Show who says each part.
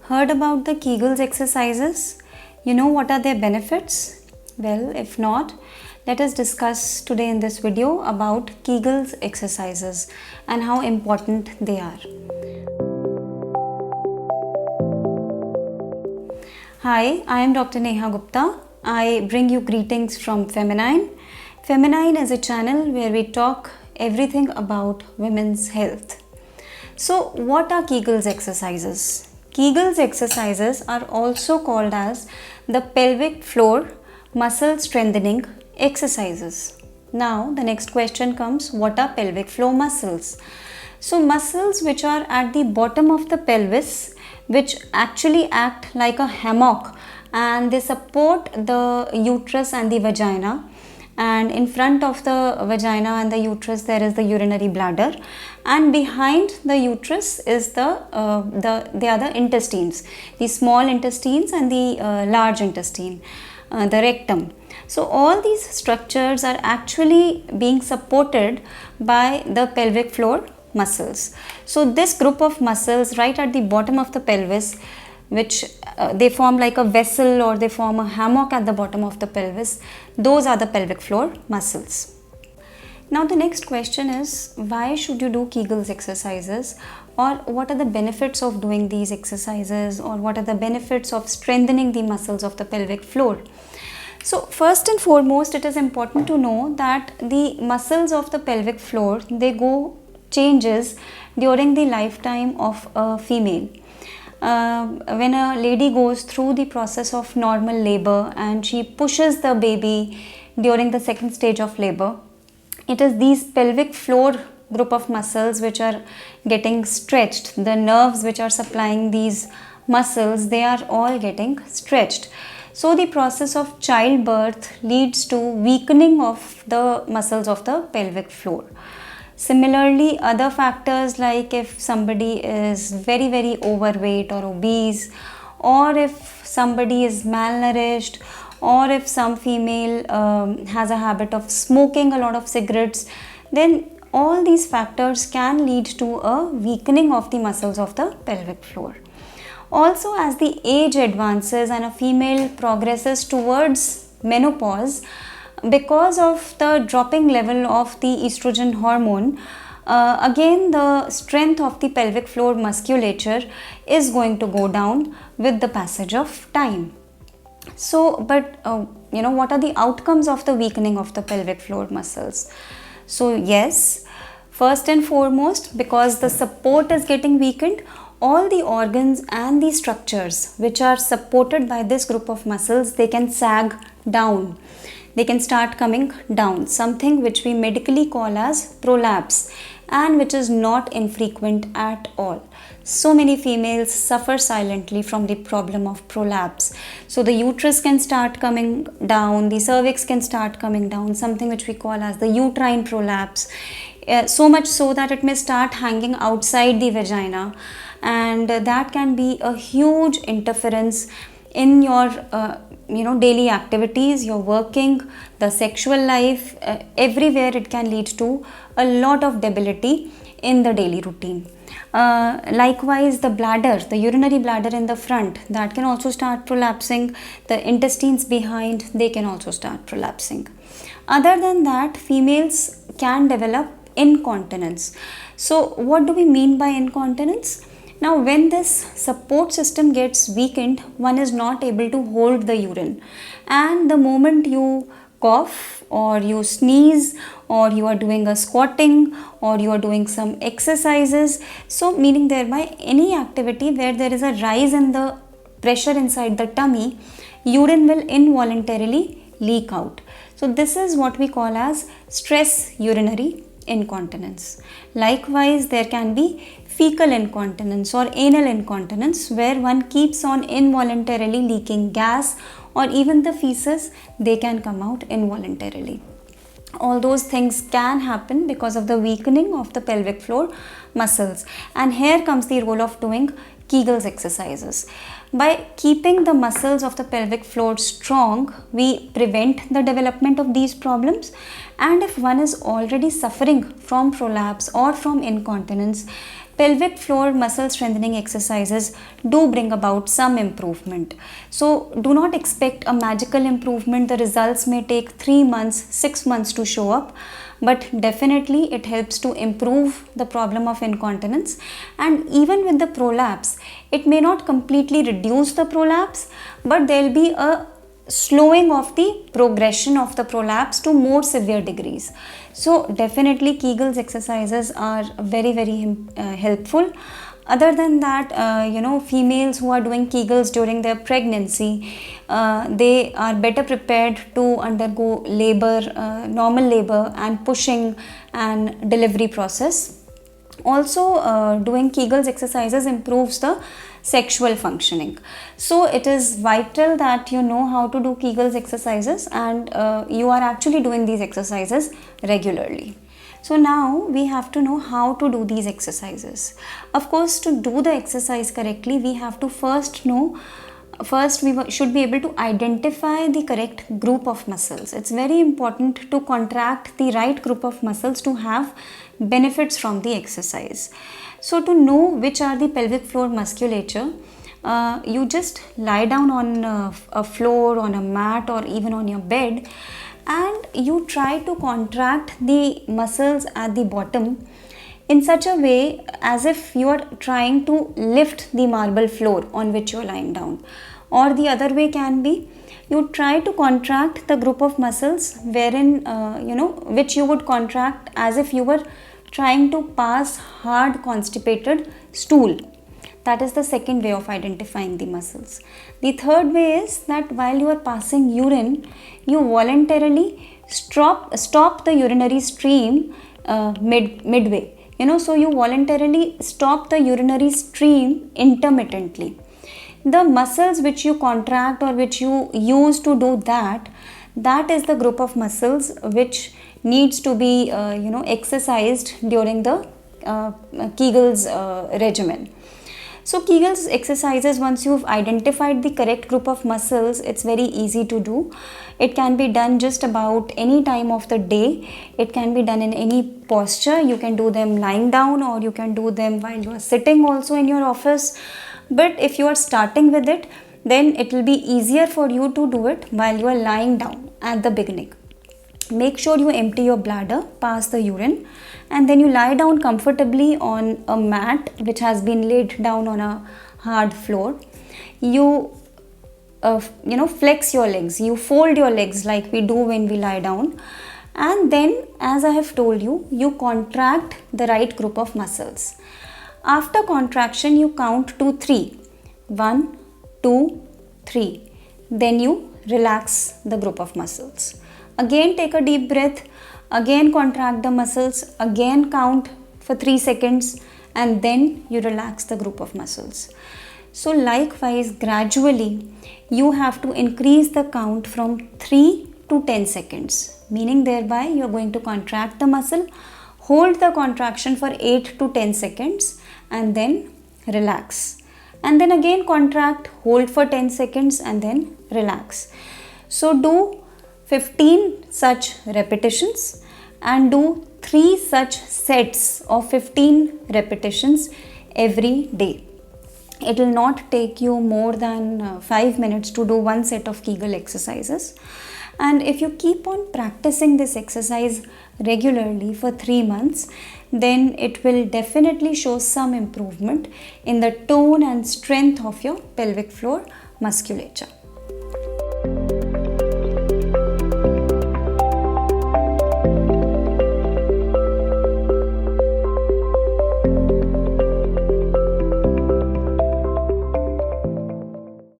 Speaker 1: Heard about the Kegels exercises? You know what are their benefits? Well, if not, let us discuss today in this video about Kegels exercises and how important they are. Hi, I am Dr. Neha Gupta. I bring you greetings from Feminine. Feminine is a channel where we talk everything about women's health. So, what are Kegels exercises? Kegels exercises are also called as the pelvic floor muscle strengthening exercises. Now, the next question comes, what are pelvic floor muscles? So, muscles which are at the bottom of the pelvis, which actually act like a hammock, and they support the uterus and the vagina. And in front of the vagina and the uterus there is the urinary bladder, and behind the uterus is the other intestines, the small intestines and the large intestine, the rectum. So all these structures are actually being supported by the pelvic floor muscles. So this group of muscles right at the bottom of the pelvis, which they form like a vessel or they form a hammock at the bottom of the pelvis, those are the pelvic floor muscles. Now the next question is, why should you do Kegels exercises, or what are the benefits of doing these exercises, or what are the benefits of strengthening the muscles of the pelvic floor? So first and foremost, it is important to know that the muscles of the pelvic floor, they go changes during the lifetime of a female. When a lady goes through the process of normal labor and she pushes the baby during the second stage of labor, it is these pelvic floor group of muscles which are getting stretched. The nerves which are supplying these muscles, they are all getting stretched. So the process of childbirth leads to weakening of the muscles of the pelvic floor. Similarly, other factors like if somebody is very overweight or obese, or if somebody is malnourished, or if some female has a habit of smoking a lot of cigarettes, then all these factors can lead to a weakening of the muscles of the pelvic floor. Also, as the age advances and a female progresses towards menopause, because of the dropping level of the estrogen hormone, again the strength of the pelvic floor musculature is going to go down with the passage of time. So, but what are the outcomes of the weakening of the pelvic floor muscles? So yes, first and foremost, because the support is getting weakened, all the organs and the structures which are supported by this group of muscles, they can sag down. They can start coming down, something which we medically call as prolapse, and which is not infrequent at all. So many females suffer silently from the problem of prolapse. So the uterus can start coming down, the cervix can start coming down, something which we call as the uterine prolapse, so much so that it may start hanging outside the vagina, and that can be a huge interference in your daily activities, your working, the sexual life, everywhere it can lead to a lot of debility in the daily routine. Likewise, the bladder, the urinary bladder in the front, that can also start prolapsing. The intestines behind, they can also start prolapsing. Other than that, females can develop incontinence. So what do we mean by incontinence? Now, when this support system gets weakened, one is not able to hold the urine, and the moment you cough or you sneeze or you are doing a squatting or you are doing some exercises, so meaning thereby any activity where there is a rise in the pressure inside the tummy, urine will involuntarily leak out. So this is what we call as stress urinary incontinence. Likewise, there can be fecal incontinence or anal incontinence, where one keeps on involuntarily leaking gas, or even the feces, they can come out involuntarily. All those things can happen because of the weakening of the pelvic floor muscles. And here comes the role of doing Kegels exercises. By keeping the muscles of the pelvic floor strong, we prevent the development of these problems. And if one is already suffering from prolapse or from incontinence, pelvic floor muscle strengthening exercises do bring about some improvement. So do not expect a magical improvement. The results may take 3 months, 6 months to show up, but definitely it helps to improve the problem of incontinence. And even with the prolapse, it may not completely reduce the prolapse, but there will be a slowing of the progression of the prolapse to more severe degrees. So definitely Kegels exercises are very helpful. Other than that, females who are doing Kegels during their pregnancy, they are better prepared to undergo labor, normal labor and pushing and delivery process. Also, doing Kegels exercises improves the sexual functioning. So it is vital that you know how to do Kegels exercises, and you are actually doing these exercises regularly. So now we have to know how to do these exercises. Of course, to do the exercise correctly, we have to first we should be able to identify the correct group of muscles. It's very important to contract the right group of muscles to have benefits from the exercise. So to know which are the pelvic floor musculature, you just lie down on a floor, on a mat, or even on your bed, and you try to contract the muscles at the bottom in such a way as if you are trying to lift the marble floor on which you are lying down. Or the other way can be, you try to contract the group of muscles wherein which you would contract as if you were trying to pass hard constipated stool. That is the second way of identifying the muscles. The third way is that while you are passing urine, you voluntarily stop the urinary stream midway. So you voluntarily stop the urinary stream intermittently. The muscles which you contract or which you use to do that is the group of muscles which needs to be exercised during the Kegels regimen. So Kegels exercises, once you've identified the correct group of muscles, it's very easy to do. It can be done just about any time of the day. It can be done in any posture. You can do them lying down, or you can do them while you are sitting also in your office. But if you are starting with it, then it will be easier for you to do it while you are lying down at the beginning. Make sure you empty your bladder, pass the urine, and then you lie down comfortably on a mat which has been laid down on a hard floor. You flex your legs, you fold your legs like we do when we lie down, and then, as I have told you, you contract the right group of muscles. After contraction, you count to 3. 1, 2, 3. Then you relax the group of muscles. Again take a deep breath, again contract the muscles, again count for 3 seconds, and then you relax the group of muscles. So likewise, gradually you have to increase the count from 3 to 10 seconds, meaning thereby you are going to contract the muscle, hold the contraction for 8 to 10 seconds, and then relax. And then again contract, hold for 10 seconds, and then relax. So do 15 such repetitions and do 3 such sets of 15 repetitions every day. It will not take you more than 5 minutes to do one set of Kegel exercises. And if you keep on practicing this exercise regularly for 3 months, then it will definitely show some improvement in the tone and strength of your pelvic floor musculature.